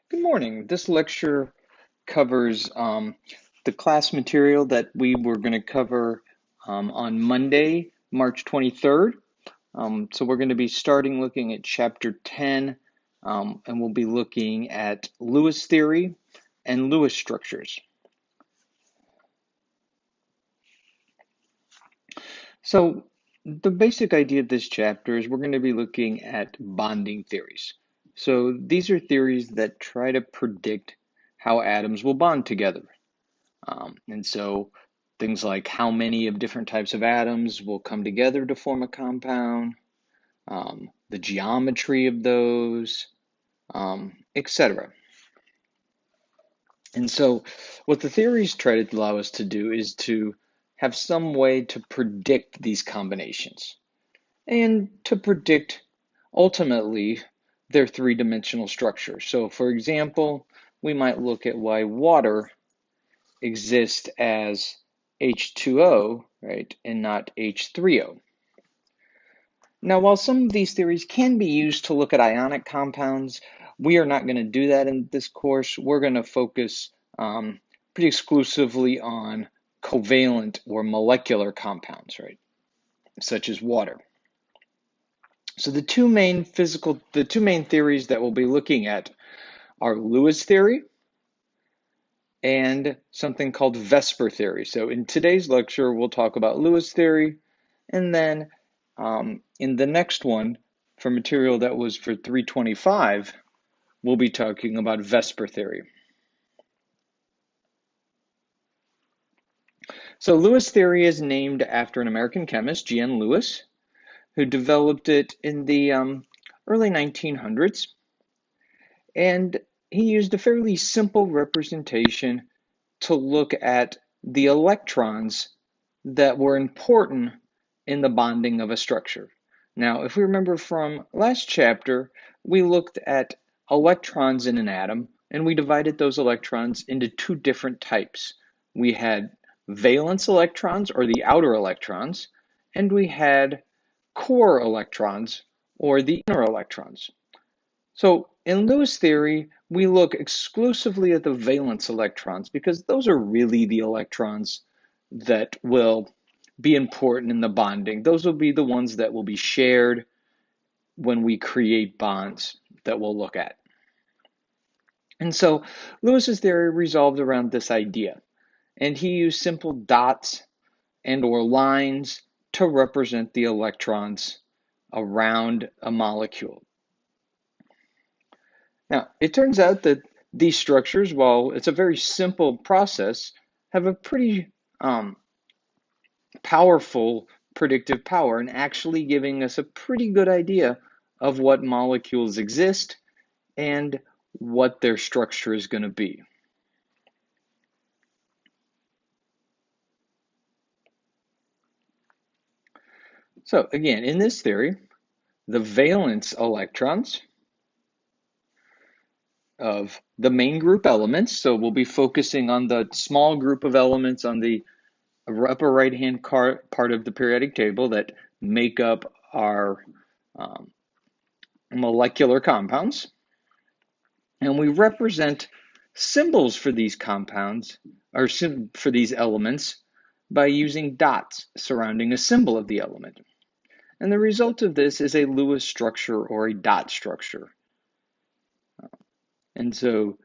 Good morning. This lecture covers the class material that we were going to cover on Monday, March 23rd. So we're going to be starting looking at Chapter 10, and we'll be looking at Lewis theory and Lewis structures. So the basic idea of this chapter is we're going to be looking at bonding theories. So these are theories that try to predict how atoms will bond together. And so things like how many of different types of atoms will come together to form a compound, the geometry of those, etc. And so what the theories try to allow us to do is to have some way to predict these combinations and to predict ultimately their three-dimensional structure. So for example, we might look at why water exist as H2O, right, and not H3O. Now, while some of these theories can be used to look at ionic compounds, we are not going to do that in this course. We're going to focus pretty exclusively on covalent or molecular compounds, right, such as water. So the two main theories that we'll be looking at are Lewis theory and something called Vesper theory. So in today's lecture, we'll talk about Lewis theory, and then in the next one, for material that was for 325, we'll be talking about Vesper theory. So Lewis theory is named after an American chemist, G.N. Lewis, who developed it in the early 1900s. And he used a fairly simple representation to look at the electrons that were important in the bonding of a structure. Now, if we remember from last chapter, we looked at electrons in an atom, and we divided those electrons into two different types. We had valence electrons, or the outer electrons, and we had core electrons, or the inner electrons. So in Lewis theory, we look exclusively at the valence electrons because those are really the electrons that will be important in the bonding. Those will be the ones that will be shared when we create bonds that we'll look at. And so Lewis's theory resolved around this idea, and he used simple dots and or lines to represent the electrons around a molecule. Now, it turns out that these structures, while it's a very simple process, have a pretty powerful predictive power and actually giving us a pretty good idea of what molecules exist and what their structure is going to be. So again, in this theory, the valence electrons of the main group elements, so we'll be focusing on the small group of elements on the upper right-hand part of the periodic table that make up our molecular compounds. And we represent symbols for these compounds, or for these elements, by using dots surrounding a symbol of the element. And the result of this is a Lewis structure or a dot structure. And so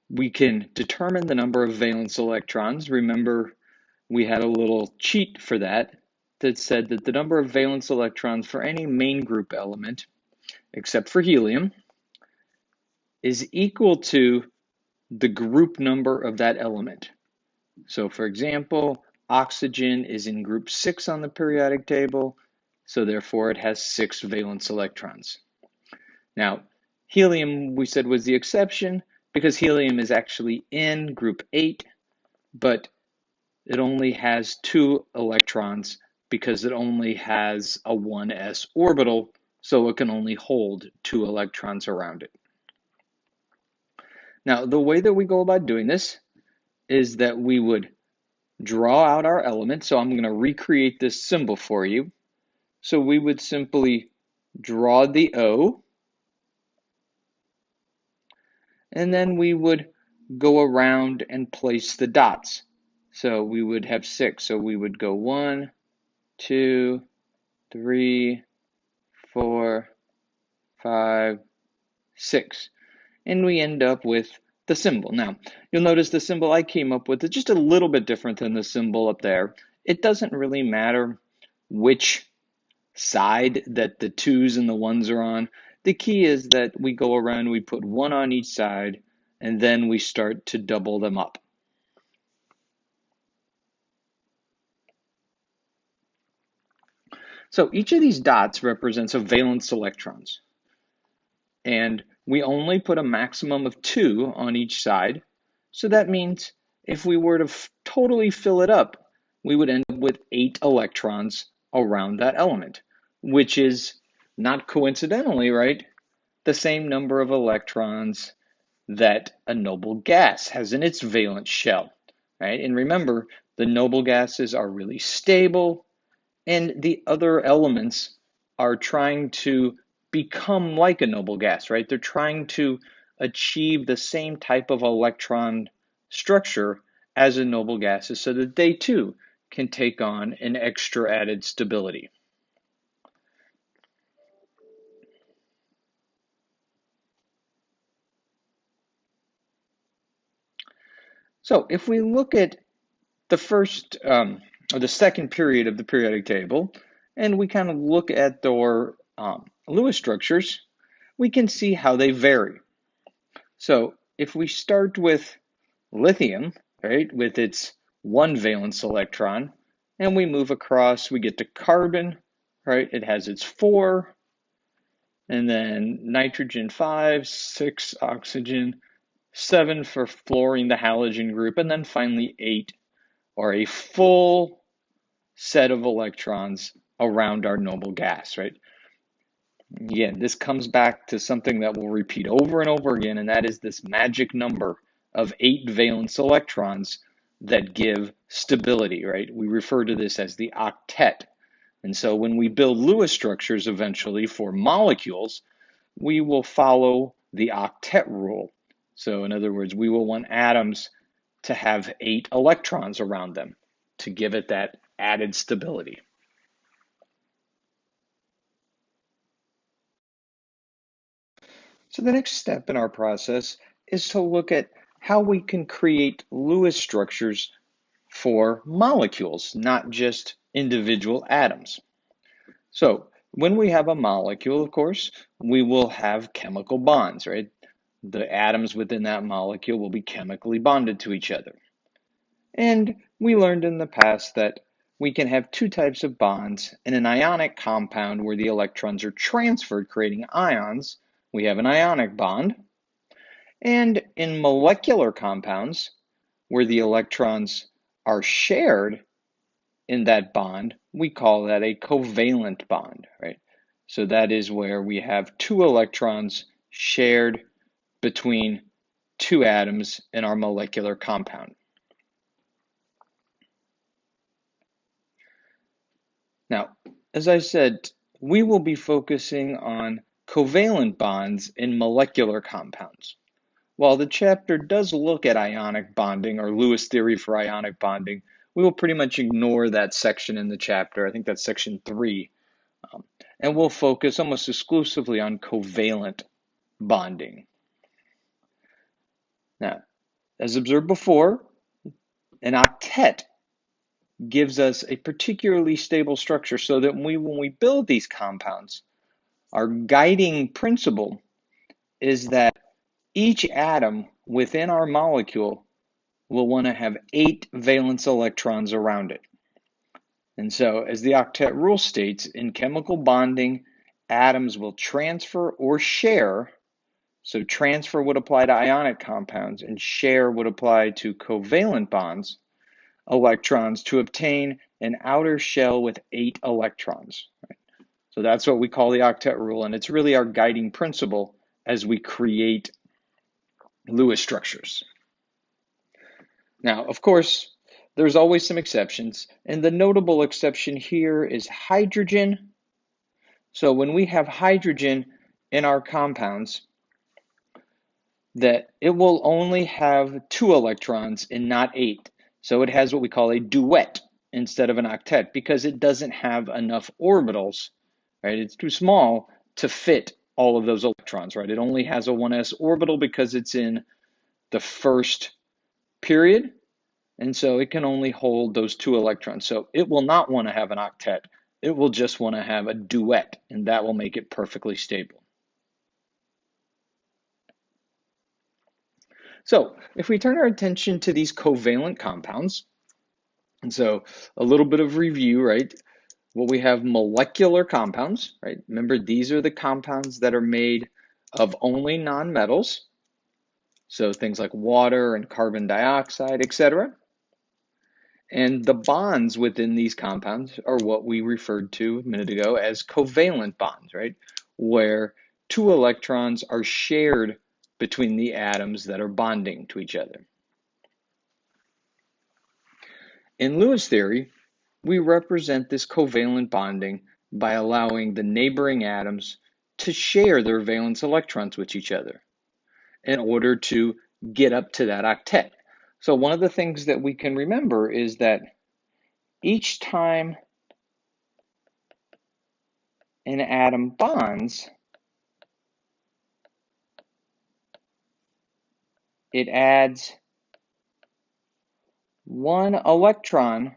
we can determine the number of valence electrons. Remember, we had a little cheat for that said that the number of valence electrons for any main group element, except for helium, is equal to the group number of that element. So for example, oxygen is in group 6 on the periodic table, so therefore it has 6 valence electrons. Now, helium we said was the exception because helium is actually in group 8, but it only has 2 electrons because it only has a 1s orbital, so it can only hold 2 electrons around it. Now, the way that we go about doing this is that we would draw out our element. So I'm going to recreate this symbol for you. So we would simply draw the O, and then we would go around and place the dots. So we would have 6. So we would go 1, 2, 3, 4, 5, 6. And we end up with the symbol. Now, you'll notice the symbol I came up with is just a little bit different than the symbol up there. It doesn't really matter which side that the 2's and the 1's are on. The key is that we go around, we put 1 on each side, and then we start to double them up. So each of these dots represents a valence electrons. And we only put a maximum of 2 on each side. So that means if we were to totally fill it up, we would end up with 8 electrons around that element, which is not coincidentally, right, the same number of electrons that a noble gas has in its valence shell, right? And remember, the noble gases are really stable, and the other elements are trying to become like a noble gas, right? They're trying to achieve the same type of electron structure as a noble gas is so that they too can take on an extra added stability. So if we look at the first or the second period of the periodic table, and we kind of look at their Lewis structures, we can see how they vary. So if we start with lithium, right, with its 1 valence electron, and we move across, we get to carbon, right, it has its 4, and then nitrogen 5, 6 oxygen, 7 for fluorine, the halogen group, and then finally 8, or a full set of electrons around our noble gas, right? Again, this comes back to something that we'll repeat over and over again, and that is this magic number of 8 valence electrons that give stability, right? We refer to this as the octet. And so when we build Lewis structures eventually for molecules, we will follow the octet rule. So in other words, we will want atoms to have 8 electrons around them to give it that added stability. So the next step in our process is to look at how we can create Lewis structures for molecules, not just individual atoms. So when we have a molecule, of course, we will have chemical bonds, right? The atoms within that molecule will be chemically bonded to each other. And we learned in the past that we can have 2 types of bonds. In an ionic compound where the electrons are transferred, creating ions, we have an ionic bond. And in molecular compounds, where the electrons are shared in that bond, we call that a covalent bond, right? So that is where we have 2 electrons shared between 2 atoms in our molecular compound. Now, as I said, we will be focusing on covalent bonds in molecular compounds. While the chapter does look at ionic bonding or Lewis theory for ionic bonding, we will pretty much ignore that section in the chapter. I think that's section 3. And we'll focus almost exclusively on covalent bonding. Now, as observed before, an octet gives us a particularly stable structure so that when we build these compounds, our guiding principle is that each atom within our molecule will want to have 8 valence electrons around it. And so, as the octet rule states, in chemical bonding, atoms will transfer or share. So transfer would apply to ionic compounds and share would apply to covalent bonds, electrons to obtain an outer shell with 8 electrons. Right? So that's what we call the octet rule, and it's really our guiding principle as we create Lewis structures. Now, of course, there's always some exceptions, and the notable exception here is hydrogen. So when we have hydrogen in our compounds, that it will only have 2 electrons and not 8. So it has what we call a duet instead of an octet because it doesn't have enough orbitals, right? It's too small to fit all of those electrons, right? It only has a 1s orbital because it's in the first period, and so it can only hold those 2 electrons. So it will not want to have an octet. It will just want to have a duet, and that will make it perfectly stable. So if we turn our attention to these covalent compounds, and so a little bit of review, right? Well, we have molecular compounds, right? Remember, these are the compounds that are made of only nonmetals. So things like water and carbon dioxide, etc. And the bonds within these compounds are what we referred to a minute ago as covalent bonds, right? Where 2 electrons are shared between the atoms that are bonding to each other. In Lewis theory, we represent this covalent bonding by allowing the neighboring atoms to share their valence electrons with each other in order to get up to that octet. So one of the things that we can remember is that each time an atom bonds, it adds 1 electron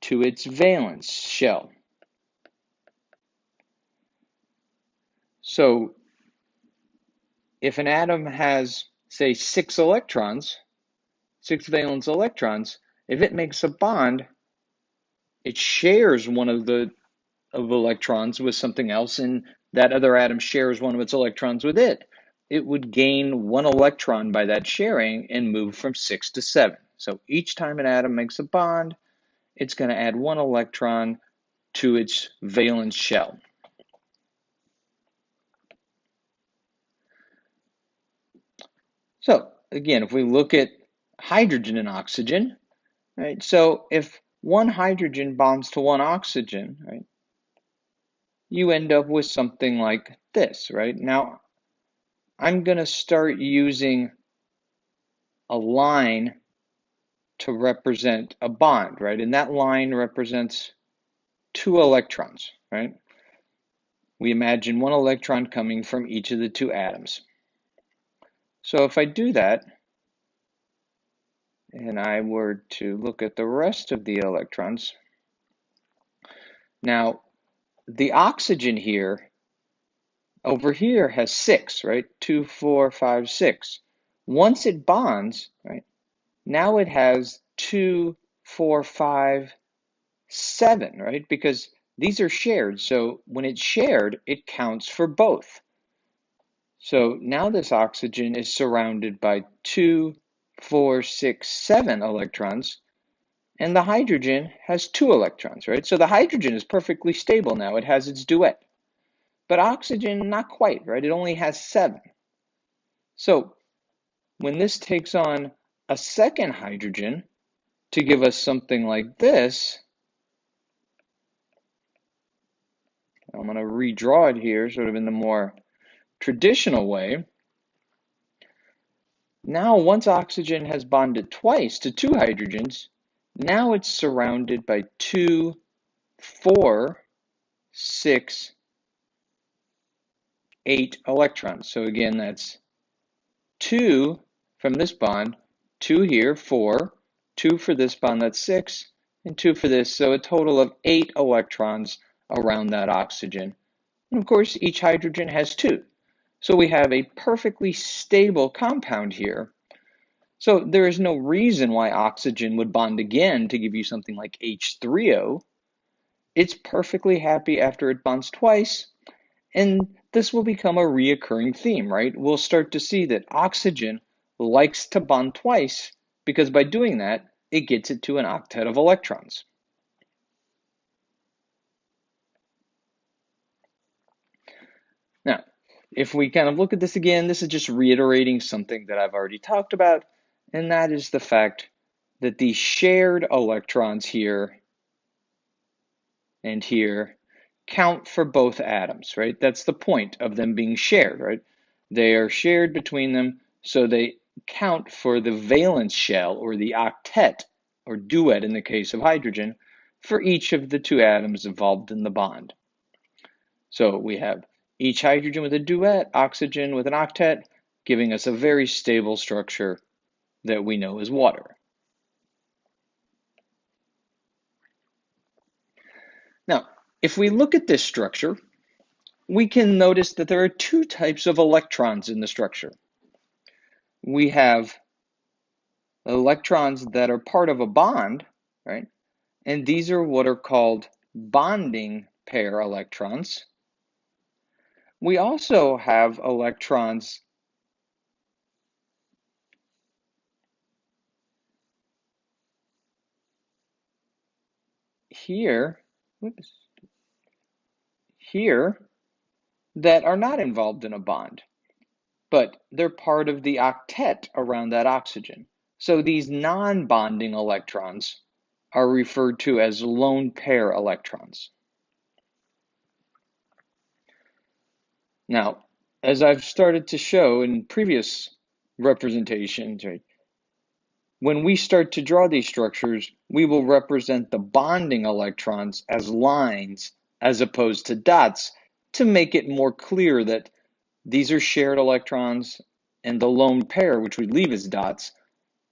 to its valence shell. So if an atom has, say, 6 electrons, 6 valence electrons, if it makes a bond, it shares one of the electrons with something else, and that other atom shares one of its electrons with it. It would gain 1 electron by that sharing and move from 6 to 7. So each time an atom makes a bond, it's going to add 1 electron to its valence shell. So again, if we look at hydrogen and oxygen, right? So if 1 hydrogen bonds to 1 oxygen, right? You end up with something like this, right? Now, I'm going to start using a line to represent a bond, right? And that line represents 2 electrons, right? We imagine 1 electron coming from each of the 2 atoms. So if I do that, and I were to look at the rest of the electrons, now the oxygen here, over here has 6, right? 2, 4, 5, 6. Once it bonds, right? Now it has 2, 4, 5, 7, right? Because these are shared. So when it's shared, it counts for both. So now this oxygen is surrounded by 2, 4, 6, 7 electrons, and the hydrogen has 2 electrons, right? So the hydrogen is perfectly stable now. It has its duet. But oxygen, not quite, right? It only has 7. So when this takes on a second hydrogen to give us something like this, I'm going to redraw it here sort of in the more traditional way. Now, once oxygen has bonded twice to 2 hydrogens, now it's surrounded by 2, 4, 6, 8 electrons. So again, that's 2 from this bond, 2 here, 4, 2 for this bond, that's 6, and 2 for this. So a total of 8 electrons around that oxygen. And of course, each hydrogen has 2. So we have a perfectly stable compound here. So there is no reason why oxygen would bond again to give you something like H3O. It's perfectly happy after it bonds twice, and this will become a reoccurring theme, right? We'll start to see that oxygen likes to bond twice because by doing that, it gets it to an octet of electrons. Now, if we kind of look at this again, this is just reiterating something that I've already talked about, and that is the fact that these shared electrons here and here count for both atoms, right? That's the point of them being shared, right? They are shared between them, so they count for the valence shell, or the octet, or duet in the case of hydrogen, for each of the two atoms involved in the bond. So we have each hydrogen with a duet, oxygen with an octet, giving us a very stable structure that we know as water. Now, if we look at this structure, we can notice that there are two types of electrons in the structure. We have electrons that are part of a bond, right? And these are what are called bonding pair electrons. We also have electrons here, that are not involved in a bond, but they're part of the octet around that oxygen. So these non-bonding electrons are referred to as lone pair electrons. Now, as I've started to show in previous representations, right, when we start to draw these structures, we will represent the bonding electrons as lines as opposed to dots to make it more clear that these are shared electrons, and the lone pair, which we leave as dots,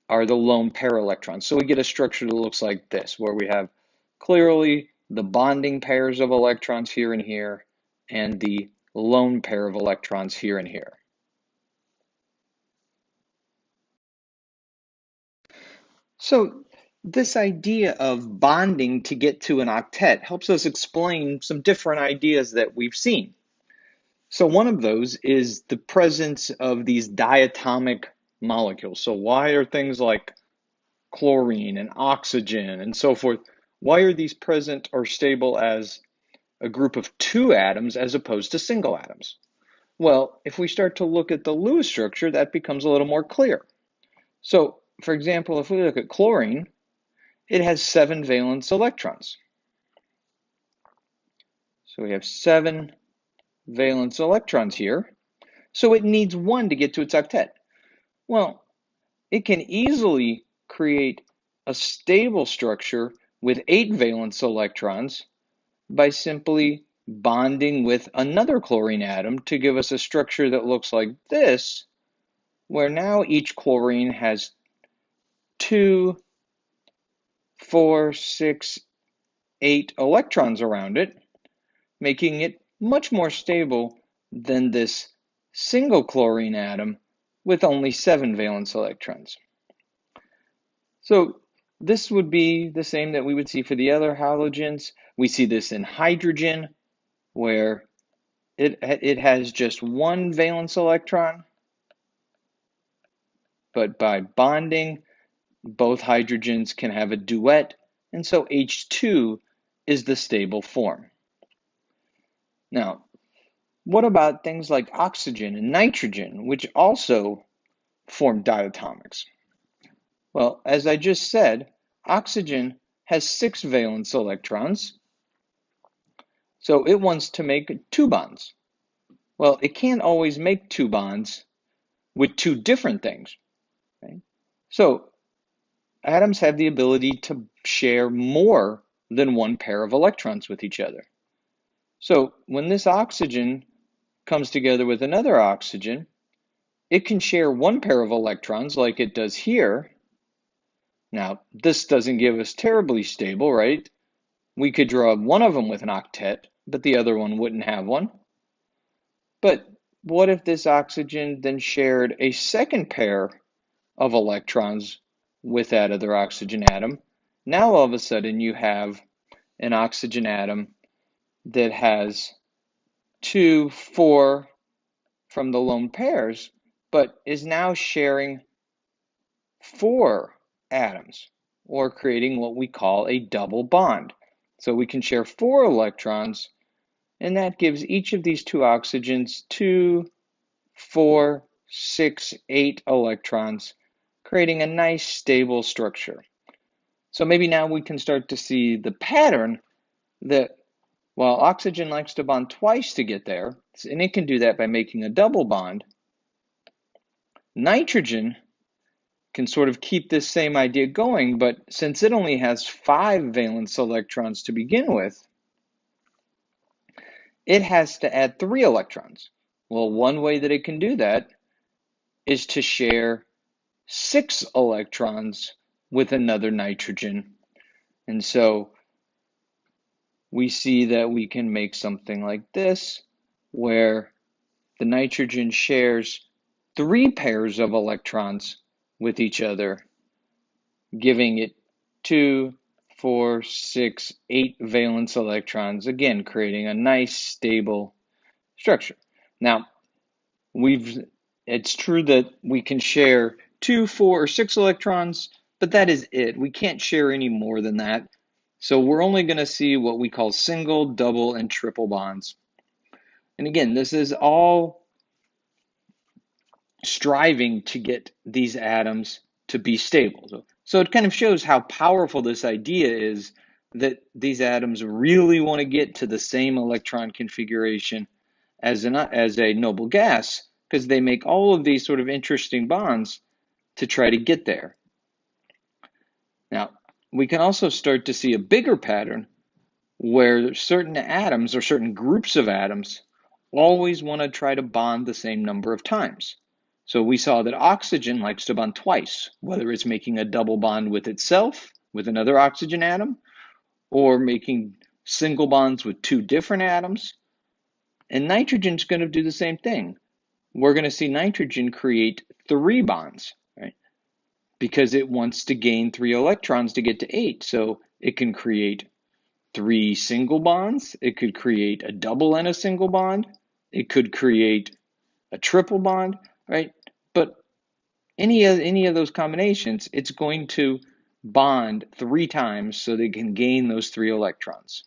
are the lone pair electrons. So we get a structure that looks like this, where we have clearly the bonding pairs of electrons here and here, and the lone pair of electrons here and here. So this idea of bonding to get to an octet helps us explain some different ideas that we've seen. So one of those is the presence of these diatomic molecules. So why are things like chlorine and oxygen and so forth, why are these present or stable as a group of two atoms as opposed to single atoms? Well, if we start to look at the Lewis structure, that becomes a little more clear. So, for example, if we look at chlorine, it has 7 valence electrons. So we have 7 valence electrons here. So it needs 1 to get to its octet. Well, it can easily create a stable structure with 8 valence electrons by simply bonding with another chlorine atom to give us a structure that looks like this, where now each chlorine has 2, 4, 6, 8 electrons around it, making it much more stable than this single chlorine atom with only 7 valence electrons. So this would be the same that we would see for the other halogens. We see this in hydrogen, where it has just 1 valence electron, but by bonding, both hydrogens can have a duet, and so H2 is the stable form. Now, what about things like oxygen and nitrogen, which also form diatomics? Well, as I just said, oxygen has 6 valence electrons, so it wants to make 2 bonds. Well, it can't always make 2 bonds with 2 different things. Okay? So atoms have the ability to share more than 1 pair of electrons with each other. So when this oxygen comes together with another oxygen, it can share 1 pair of electrons like it does here. Now, this doesn't give us terribly stable, right? We could draw one of them with an octet, but the other one wouldn't have one. But what if this oxygen then shared a second pair of electrons with that other oxygen atom? Now all of a sudden you have an oxygen atom that has 2, 4 from the lone pairs, but is now sharing 4 atoms, or creating what we call a double bond. So we can share 4 electrons, and that gives each of these 2 oxygens 2, 4, 6, 8 electrons, creating a nice stable structure. So maybe now we can start to see the pattern that while oxygen likes to bond twice to get there, and it can do that by making a double bond, Nitrogen can sort of keep this same idea going, but since it only has 5 valence electrons to begin with, it has to add 3 electrons. Well, one way that it can do that is to share 6 electrons with another nitrogen. And so we see that we can make something like this, where the nitrogen shares 3 pairs of electrons with each other, giving it 2, 4, 6, 8 valence electrons, again, creating a nice stable structure. Now, it's true that we can share 2, 4, or 6 electrons, but that is it. We can't share any more than that. So we're only going to see what we call single, double, and triple bonds. And again, this is all striving to get these atoms to be stable. So it kind of shows how powerful this idea is, that these atoms really want to get to the same electron configuration as a noble gas, because they make all of these sort of interesting bonds to try to get there. Now, we can also start to see a bigger pattern where certain atoms or certain groups of atoms always want to try to bond the same number of times. So we saw that oxygen likes to bond twice, whether it's making a double bond with itself, with another oxygen atom, or making single bonds with 2 different atoms. And nitrogen's going to do the same thing. We're going to see nitrogen create 3 bonds, right? Because it wants to gain 3 electrons to get to 8. So it can create 3 single bonds. It could create a double and a single bond. It could create a triple bond, right? But any of those combinations, it's going to bond 3 times so they can gain those 3 electrons.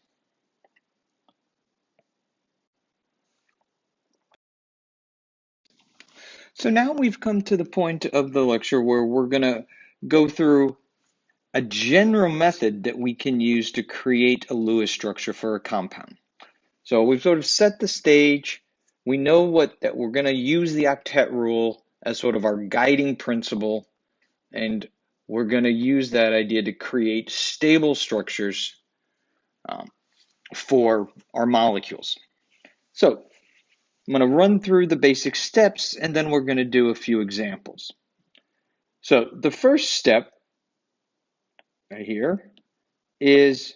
So now we've come to the point of the lecture where we're going to go through a general method that we can use to create a Lewis structure for a compound. So we've sort of set the stage. We know that we're going to use the octet rule as sort of our guiding principle, and we're going to use that idea to create stable structures for our molecules. So I'm going to run through the basic steps, and then we're going to do a few examples. So the first step right here is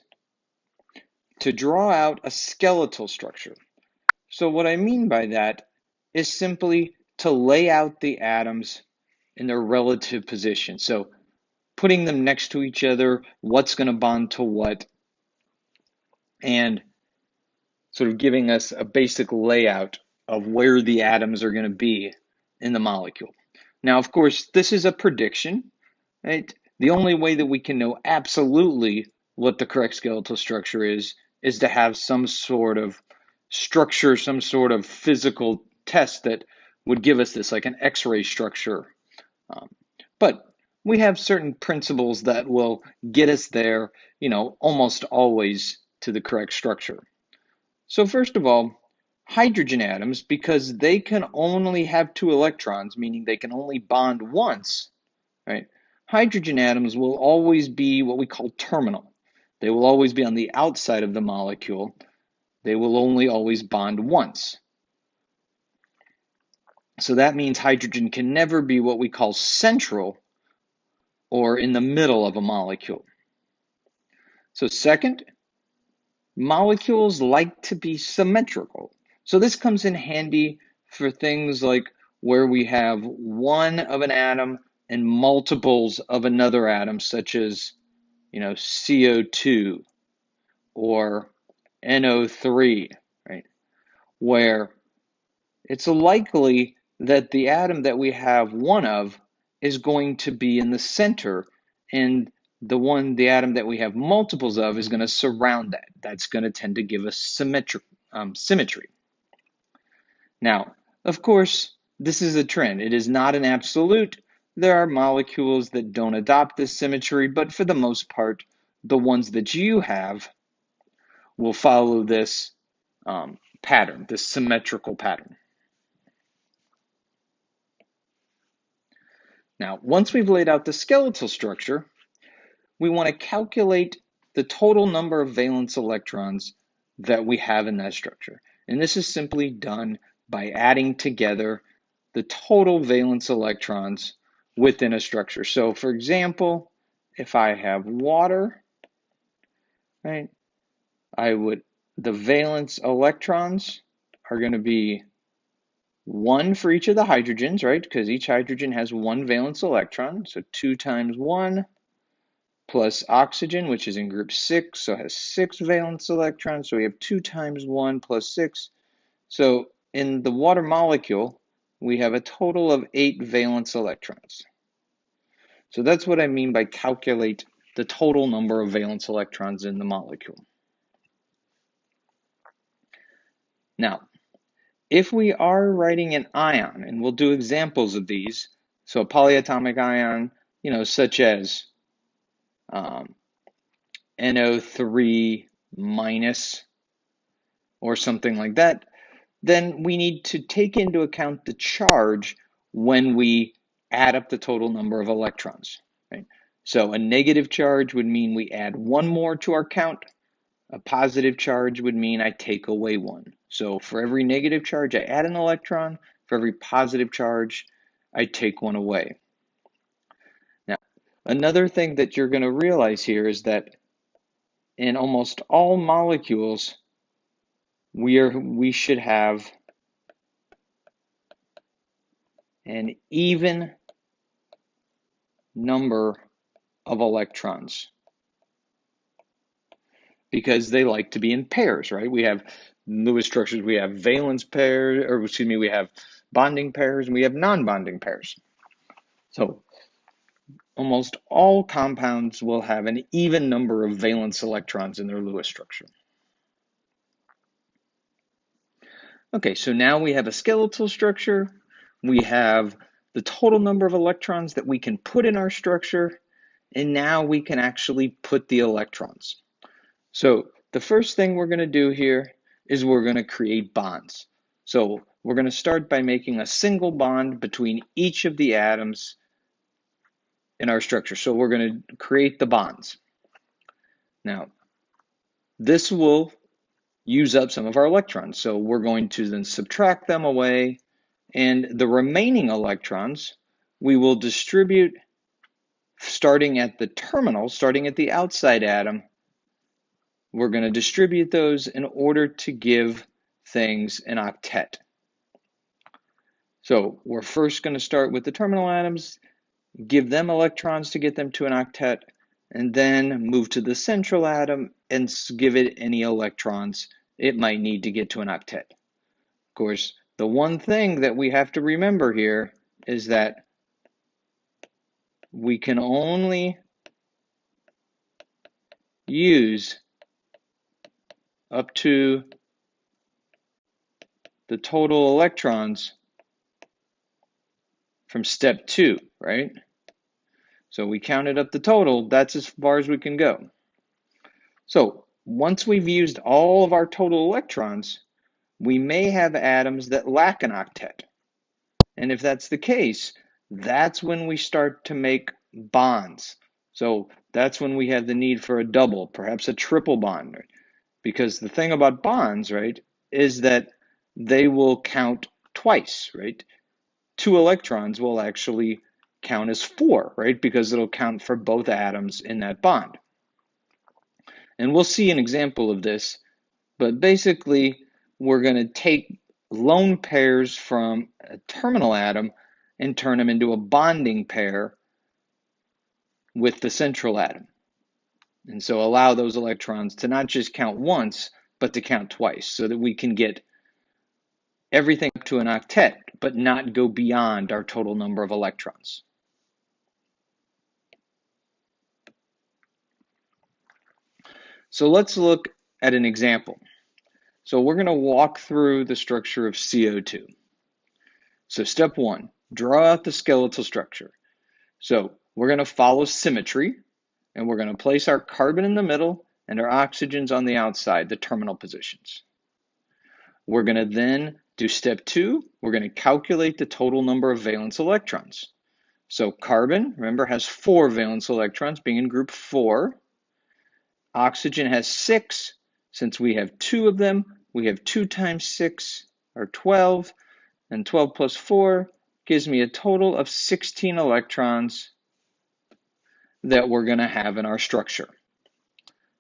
to draw out a skeletal structure. So what I mean by that is simply to lay out the atoms in their relative position. So putting them next to each other, what's going to bond to what, and sort of giving us a basic layout of where the atoms are going to be in the molecule. Now, of course, this is a prediction, right? The only way that we can know absolutely what the correct skeletal structure is to have some sort of structure, some sort of physical test that would give us this, like an X-ray structure. But we have certain principles that will get us there, almost always to the correct structure. So first of all, hydrogen atoms, because they can only have 2 electrons, meaning they can only bond once, right? Hydrogen atoms will always be what we call terminal. They will always be on the outside of the molecule. They will only always bond once. So that means hydrogen can never be what we call central, or in the middle of a molecule. So second, molecules like to be symmetrical. So this comes in handy for things like where we have one of an atom and multiples of another atom, such as CO2 or NO3, right? Where it's likely that the atom that we have one of is going to be in the center, and the atom that we have multiples of is going to surround that. That's going to tend to give us symmetry. Now, of course, this is a trend. It is not an absolute. There are molecules that don't adopt this symmetry, but for the most part, the ones that you have will follow this pattern, this symmetrical pattern. Now, once we've laid out the skeletal structure, we want to calculate the total number of valence electrons that we have in that structure. And this is simply done by adding together the total valence electrons within a structure. So for example, if I have water, right, the valence electrons are going to be 1 for each of the hydrogens, right, because each hydrogen has 1 valence electron. So 2 times 1 plus oxygen, which is in group 6, so it has 6 valence electrons. So we have 2 times 1 plus 6. So in the water molecule, we have a total of 8 valence electrons. So that's what I mean by calculate the total number of valence electrons in the molecule. Now, if we are writing an ion, and we'll do examples of these, so a polyatomic ion, such as NO3 minus or something like that, then we need to take into account the charge when we add up the total number of electrons. Right? So a negative charge would mean we add 1 more to our count. A positive charge would mean I take away 1. So for every negative charge, I add an electron. For every positive charge, I take 1 away. Now, another thing that you're going to realize here is that in almost all molecules, we should have an even number of electrons because they like to be in pairs, right? We have Lewis structures, we have valence pairs, we have bonding pairs, and we have non-bonding pairs. So almost all compounds will have an even number of valence electrons in their Lewis structure. Okay, so now we have a skeletal structure. We have the total number of electrons that we can put in our structure, and now we can actually put the electrons. So the first thing we're going to do here is we're going to create bonds. So we're going to start by making a single bond between each of the atoms in our structure. So we're going to create the bonds. Now, this will use up some of our electrons. So we're going to then subtract them away, and the remaining electrons we will distribute starting at the terminal, starting at the outside atom. We're going to distribute those in order to give things an octet. So we're first going to start with the terminal atoms, give them electrons to get them to an octet, and then move to the central atom and give it any electrons it might need to get to an octet. Of course, the one thing that we have to remember here is that we can only use up to the total electrons from step 2, right? So we counted up the total, that's as far as we can go. So once we've used all of our total electrons, we may have atoms that lack an octet. And if that's the case, that's when we start to make bonds. So that's when we have the need for a double, perhaps a triple bond. Right? Because the thing about bonds, right, is that they will count twice, right? 2 electrons will actually count as 4, right? Because it'll count for both atoms in that bond. And we'll see an example of this, but basically we're going to take lone pairs from a terminal atom and turn them into a bonding pair with the central atom. And so allow those electrons to not just count once, but to count twice, so that we can get everything up to an octet, but not go beyond our total number of electrons. So let's look at an example. So we're going to walk through the structure of CO2. So step 1, draw out the skeletal structure. So we're going to follow symmetry, and we're going to place our carbon in the middle and our oxygens on the outside, the terminal positions. We're going to then do step 2. We're going to calculate the total number of valence electrons. So carbon, remember, has 4 valence electrons, being in group 4. Oxygen has 6. Since we have 2 of them, we have 2 times 6, or 12, and 12 plus 4 gives me a total of 16 electrons that we're going to have in our structure.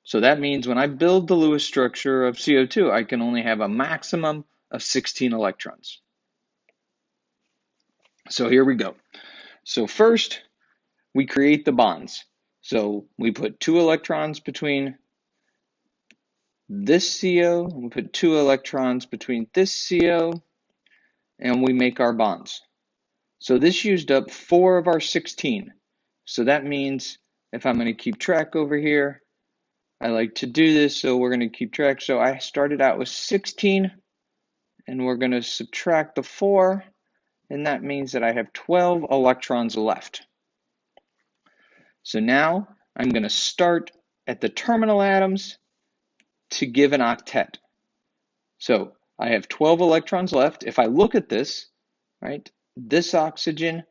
So that means when I build the Lewis structure of CO2, I can only have a maximum of 16 electrons. So here we go. So first, we create the bonds. So we put 2 electrons between this CO, we put 2 electrons between this CO, and we make our bonds. So this used up 4 of our 16. So that means if I'm going to keep track over here, I like to do this, so we're going to keep track. So I started out with 16, and we're going to subtract the 4, and that means that I have 12 electrons left. So now I'm going to start at the terminal atoms to give an octet. So I have 12 electrons left. If I look at this, right, this oxygen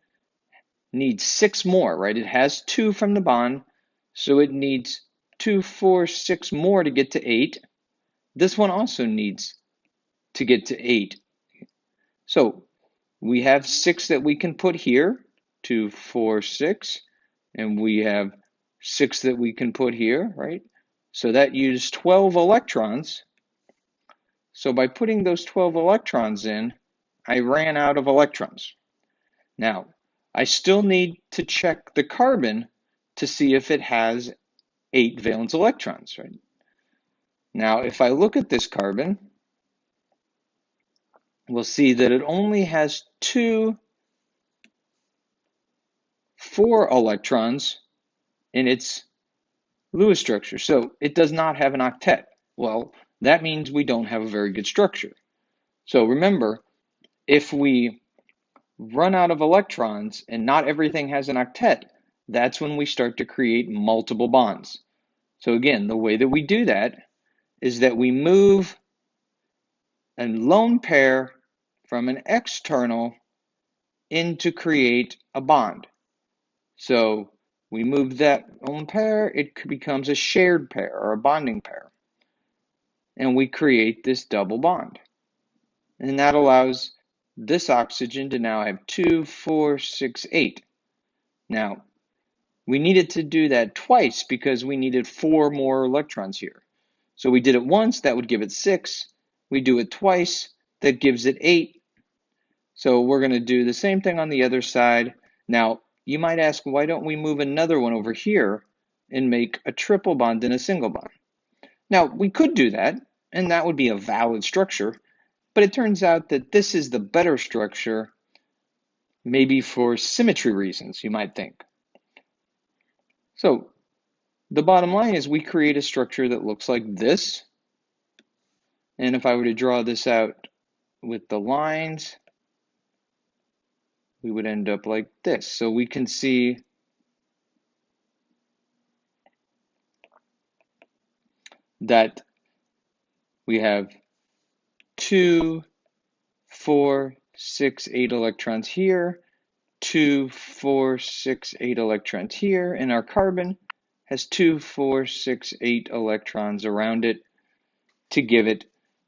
needs 6 more, right? It has 2 from the bond, so it needs 2, 4, 6 more to get to 8. This one also needs to get to 8. So we have 6 that we can put here, 2, 4, 6, and we have 6 that we can put here, right? So that used 12 electrons. So by putting those 12 electrons in, I ran out of electrons. Now, I still need to check the carbon to see if it has 8 valence electrons, right? Now, if I look at this carbon, we'll see that it only has 2 4 electrons in its Lewis structure. So it does not have an octet. Well, that means we don't have a very good structure. So remember, if we run out of electrons and not everything has an octet, that's when we start to create multiple bonds. So again, the way that we do that is that we move a lone pair from an external in to create a bond. So we move that lone pair, it becomes a shared pair or a bonding pair. And we create this double bond. And that allows this oxygen to now have 2, 4, 6, 8. Now, we needed to do that twice because we needed 4 more electrons here. So we did it once, that would give it 6. We do it twice, that gives it 8. So we're going to do the same thing on the other side. Now, you might ask, why don't we move another one over here and make a triple bond and a single bond? Now, we could do that, and that would be a valid structure, but it turns out that this is the better structure, maybe for symmetry reasons, you might think. So the bottom line is we create a structure that looks like this. And if I were to draw this out with the lines, we would end up like this. So we can see that we have 2, 4, 6, 8 electrons here, 2, 4, 6, 8 electrons here, and our carbon has 2, 4, 6, 8 electrons around it to give it.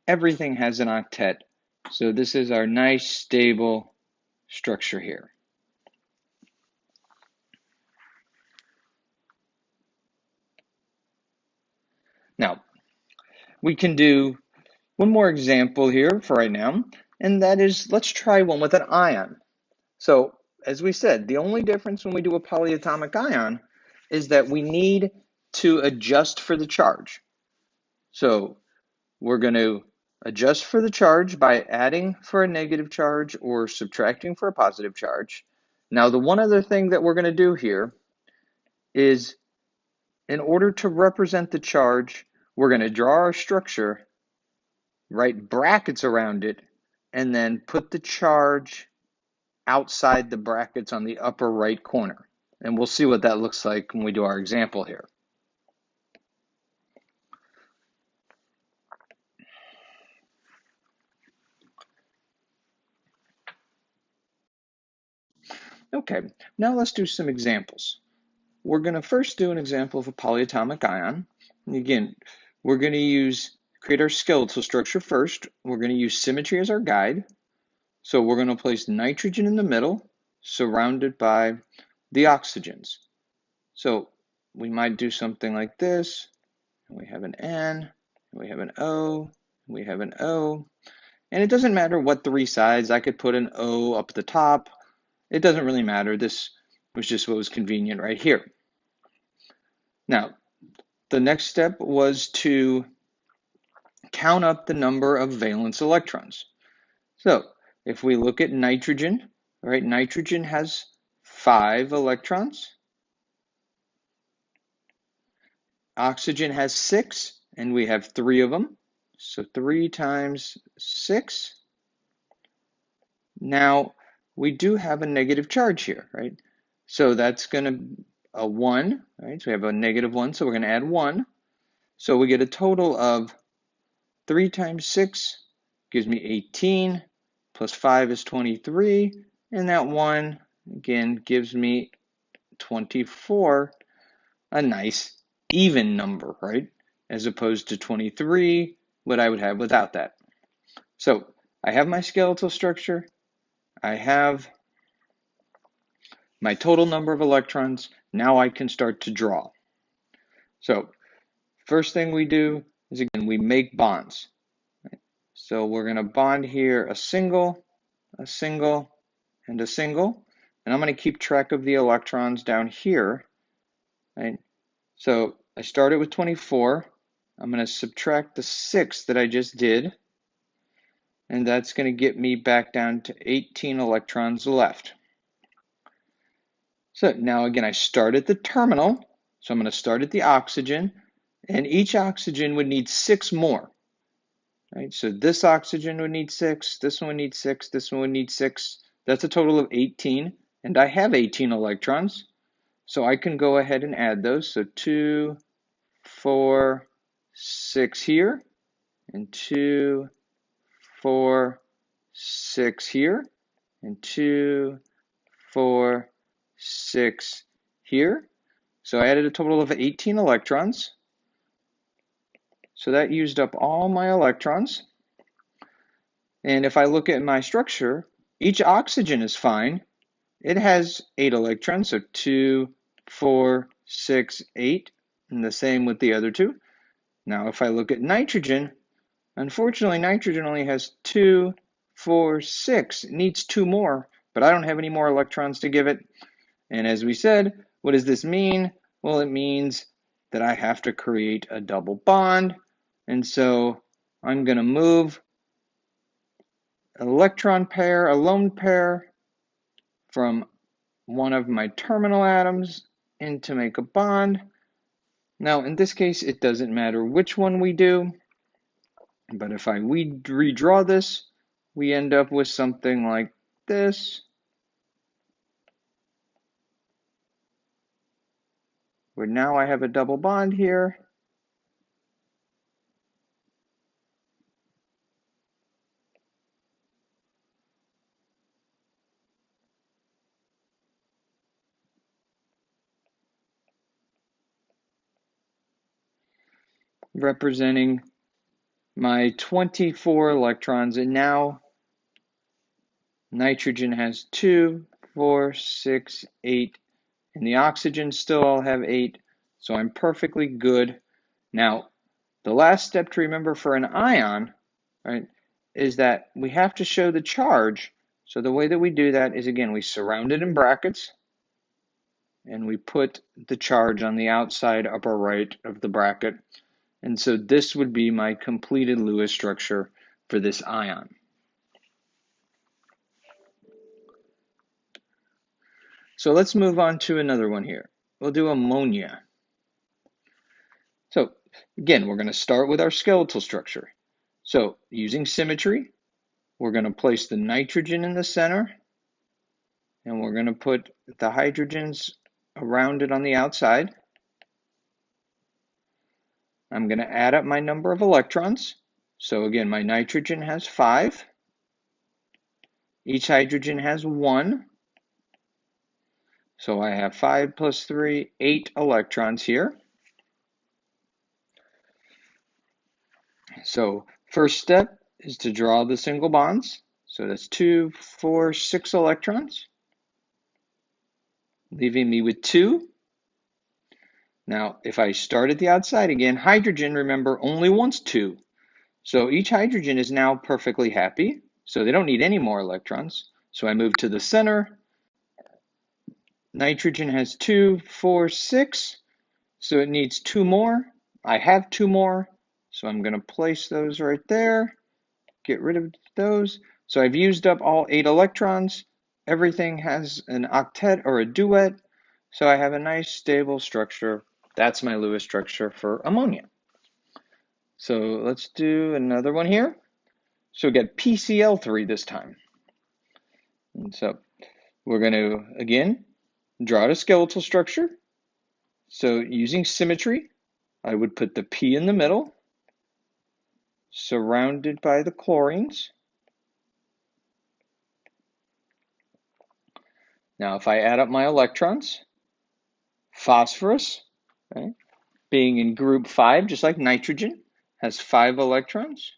Everything has an octet. So this is our nice stable structure here. Now, we can do one more example here for right now, and that is, let's try one with an ion. So, as we said, the only difference when we do a polyatomic ion is that we need to adjust for the charge. So, we're going to adjust for the charge by adding for a negative charge or subtracting for a positive charge. Now, the one other thing that we're going to do here is, in order to represent the charge, we're going to draw our structure, write brackets around it, and then put the charge outside the brackets on the upper right corner. And we'll see what that looks like when we do our example here. Okay, now let's do some examples. We're going to first do an example of a polyatomic ion. And again, we're going to create our skeletal structure first. We're going to use symmetry as our guide. So we're going to place nitrogen in the middle, surrounded by the oxygens. So we might do something like this. We have an N, we have an O, we have an O. And it doesn't matter what three sides. I could put an O up the top. It doesn't really matter. This was just what was convenient right here. Now, the next step was to count up the number of valence electrons. So if we look at nitrogen, right, nitrogen has 5 electrons. Oxygen has 6, and we have 3 of them. So 3 times 6. Now, we do have a negative charge here, right? So that's going to a 1, right? So we have a negative 1, so we're going to add 1. So we get a total of 3 times 6 gives me 18, plus 5 is 23, and that 1, again, gives me 24, a nice even number, right? As opposed to 23, what I would have without that. So I have my skeletal structure. I have my total number of electrons. Now I can start to draw. So first thing we do is, again, we make bonds. So we're going to bond here a single, and a single. And I'm going to keep track of the electrons down here. Right? So I started with 24. I'm going to subtract the 6 that I just did. And that's going to get me back down to 18 electrons left. So now again, I start at the terminal. So I'm going to start at the oxygen. And each oxygen would need 6 more. Right? So this oxygen would need 6, this one would need 6, this one would need 6. That's a total of 18. And I have 18 electrons. So I can go ahead and add those. So 2, 4, 6 here, and 2, 4, 6 here, and 2, 4, 6 here. So I added a total of 18 electrons. So that used up all my electrons. And if I look at my structure, each oxygen is fine. It has 8 electrons, so 2, 4, 6, 8, and the same with the other 2. Now if I look at nitrogen, unfortunately nitrogen only has 2, 4, 6. It needs 2 more, but I don't have any more electrons to give it. And as we said, what does this mean? Well, it means that I have to create a double bond. And so I'm going to move an electron pair, a lone pair, from one of my terminal atoms in to make a bond. Now, in this case, it doesn't matter which one we do, but if we redraw this, we end up with something like this, where now I have a double bond here. Representing my 24 electrons, and now nitrogen has 2, 4, 6, 8, and the oxygen still all have 8, so I'm perfectly good. Now, the last step to remember for an ion, right, is that we have to show the charge. So the way that we do that is, again, we surround it in brackets, and we put the charge on the outside upper right of the bracket. And so this would be my completed Lewis structure for this ion. So let's move on to another one here. We'll do ammonia. So again, we're going to start with our skeletal structure. So using symmetry, we're going to place the nitrogen in the center, and we're going to put the hydrogens around it on the outside. I'm going to add up my number of electrons. So again, my nitrogen has 5. Each hydrogen has 1. So I have 5 plus 3, 8 electrons here. So first step is to draw the single bonds. So that's 2, 4, 6 electrons, leaving me with 2. Now, if I start at the outside again, hydrogen, remember, only wants 2. So each hydrogen is now perfectly happy. So they don't need any more electrons. So I move to the center. Nitrogen has 2, 4, 6. So it needs 2 more. I have 2 more. So I'm going to place those right there. Get rid of those. So I've used up all 8 electrons. Everything has an octet or a duet. So I have a nice stable structure. That's my Lewis structure for ammonia. So let's do another one here. So we get PCl3 this time. And so we're going to, again, draw out a skeletal structure. So using symmetry, I would put the P in the middle, surrounded by the chlorines. Now, if I add up my electrons, phosphorus, right, being in group 5, just like nitrogen, has 5 electrons.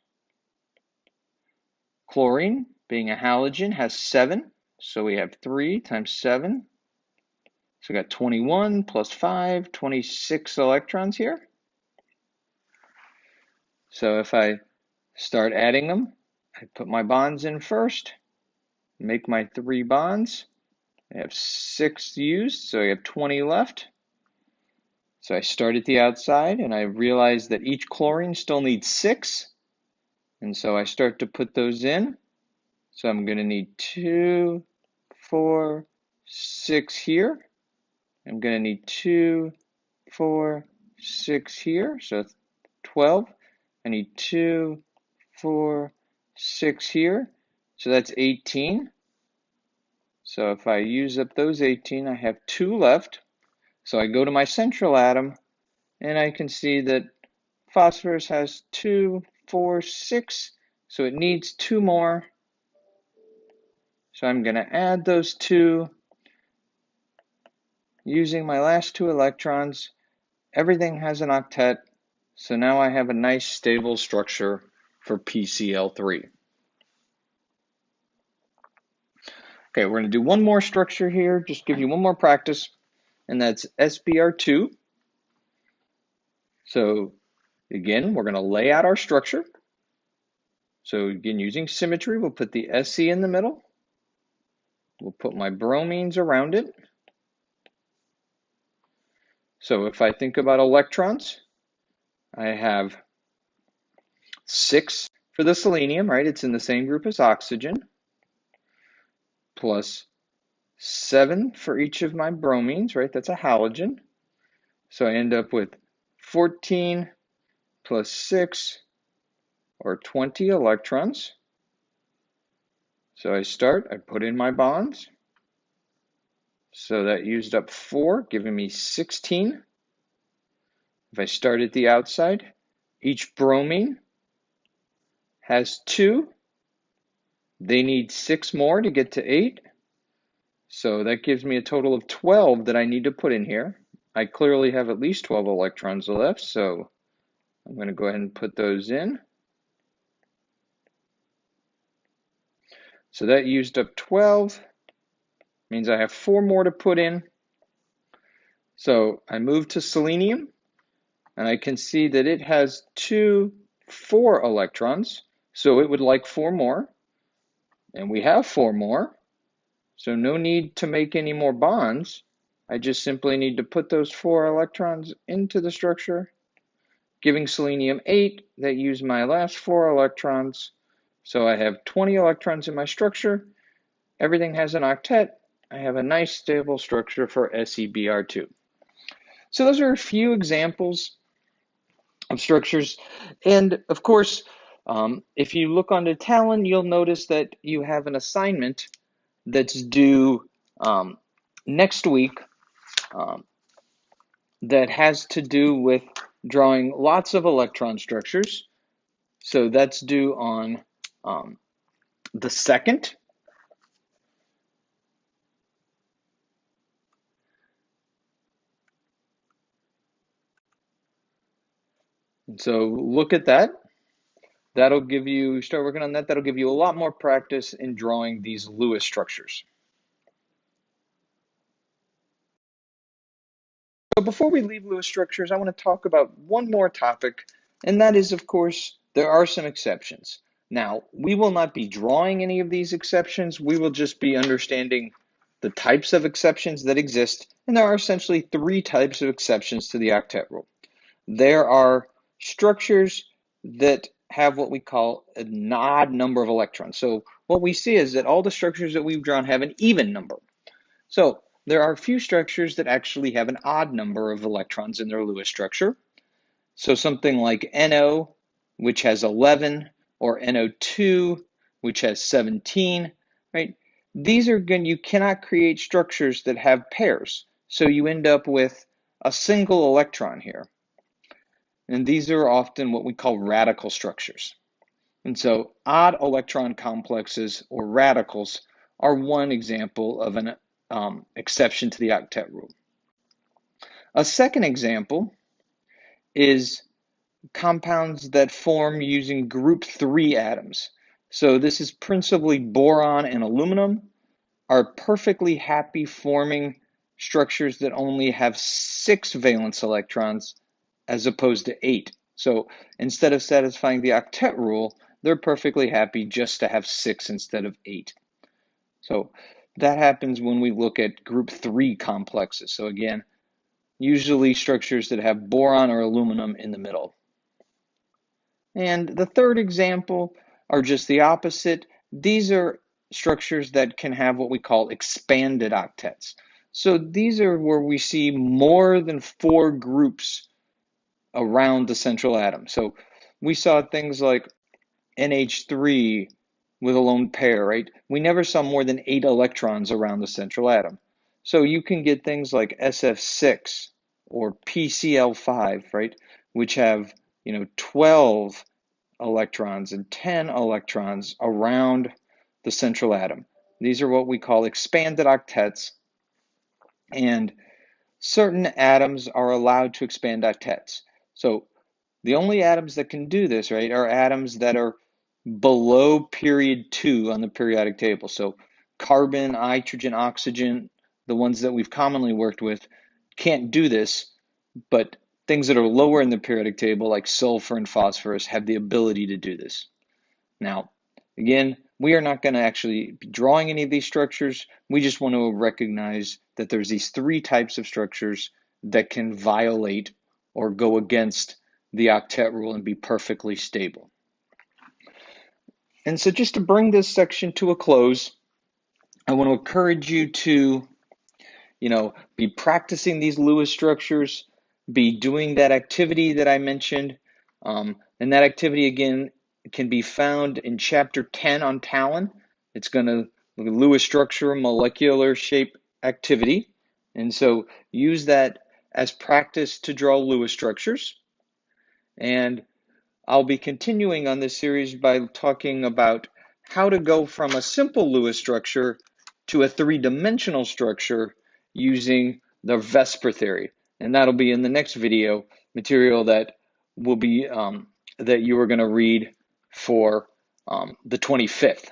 Chlorine, being a halogen, has 7. So we have 3 times 7. So we got 21 plus 5, 26 electrons here. So if I start adding them, I put my bonds in first, make my 3 bonds. I have 6 used, so I have 20 left. So I start at the outside, and I realize that each chlorine still needs 6. And so I start to put those in. So I'm going to need 2, 4, 6 here. I'm going to need 2, 4, 6 here. So 12. I need 2, 4, 6 here. So that's 18. So if I use up those 18, I have 2 left. So I go to my central atom, and I can see that phosphorus has 2, 4, 6. So it needs 2 more. So I'm going to add those 2 using my last 2 electrons. Everything has an octet. So now I have a nice stable structure for PCl3. Okay, we're going to do one more structure here, just give you one more practice, and that's SBr2. So again, we're going to lay out our structure. So again, using symmetry, we'll put the SC in the middle. We'll put my bromines around it. So if I think about electrons, I have 6 for the selenium, right? It's in the same group as oxygen, plus 7 for each of my bromines, right? That's a halogen. So I end up with 14 plus 6, or 20 electrons. So I put in my bonds. So that used up 4, giving me 16. If I start at the outside, each bromine has 2. They need 6 more to get to 8. So that gives me a total of 12 that I need to put in here. I clearly have at least 12 electrons left, so I'm going to go ahead and put those in. So that used up 12. Means I have 4 more to put in. So I move to selenium, and I can see that it has 4 electrons. So it would like 4 more. And we have 4 more. So no need to make any more bonds. I just simply need to put those 4 electrons into the structure, giving selenium 8 that use my last 4 electrons. So I have 20 electrons in my structure. Everything has an octet. I have a nice stable structure for SEBr2. So those are a few examples of structures. And of course, if you look onto Talon, you'll notice that you have an assignment that's due next week that has to do with drawing lots of electron structures. So that's due on the 2nd. And so look at that. That'll give you, start working on that, that'll give you a lot more practice in drawing these Lewis structures. So before we leave Lewis structures, I want to talk about one more topic, and that is, of course, there are some exceptions. Now, we will not be drawing any of these exceptions. We will just be understanding the types of exceptions that exist, and there are essentially three types of exceptions to the octet rule. There are structures that have what we call an odd number of electrons. So what we see is that all the structures that we've drawn have an even number. So there are a few structures that actually have an odd number of electrons in their Lewis structure. So something like NO, which has 11, or NO2, which has 17, right? These are going, you cannot create structures that have pairs. So you end up with a single electron here. And these are often what we call radical structures. And so odd electron complexes, or radicals, are one example of an exception to the octet rule. A second example is compounds that form using group 3 atoms. So this is principally boron and aluminum, are perfectly happy forming structures that only have 6 valence electrons as opposed to 8. So instead of satisfying the octet rule, they're perfectly happy just to have 6 instead of 8. So that happens when we look at group 3 complexes. So again, usually structures that have boron or aluminum in the middle. And the third example are just the opposite. These are structures that can have what we call expanded octets. So these are where we see more than 4 groups around the central atom. So we saw things like NH3 with a lone pair, right? We never saw more than 8 electrons around the central atom. So you can get things like SF6 or PCl5, right? Which have, 12 electrons and 10 electrons around the central atom. These are what we call expanded octets, and certain atoms are allowed to expand octets. So the only atoms that can do this, right, are atoms that are below period 2 on the periodic table. So carbon, nitrogen, oxygen, the ones that we've commonly worked with, can't do this, but things that are lower in the periodic table, like sulfur and phosphorus, have the ability to do this. Now, again, we are not going to actually be drawing any of these structures. We just want to recognize that there's these 3 types of structures that can violate or go against the octet rule and be perfectly stable. And so just to bring this section to a close, I want to encourage you to, be practicing these Lewis structures, be doing that activity that I mentioned. And that activity, again, can be found in Chapter 10 on Talon. It's going to Lewis structure, molecular shape activity. And so use that as practice to draw Lewis structures. And I'll be continuing on this series by talking about how to go from a simple Lewis structure to a 3-dimensional structure using the Vesper theory. And that'll be in the next video material that will be that you are going to read for the 25th.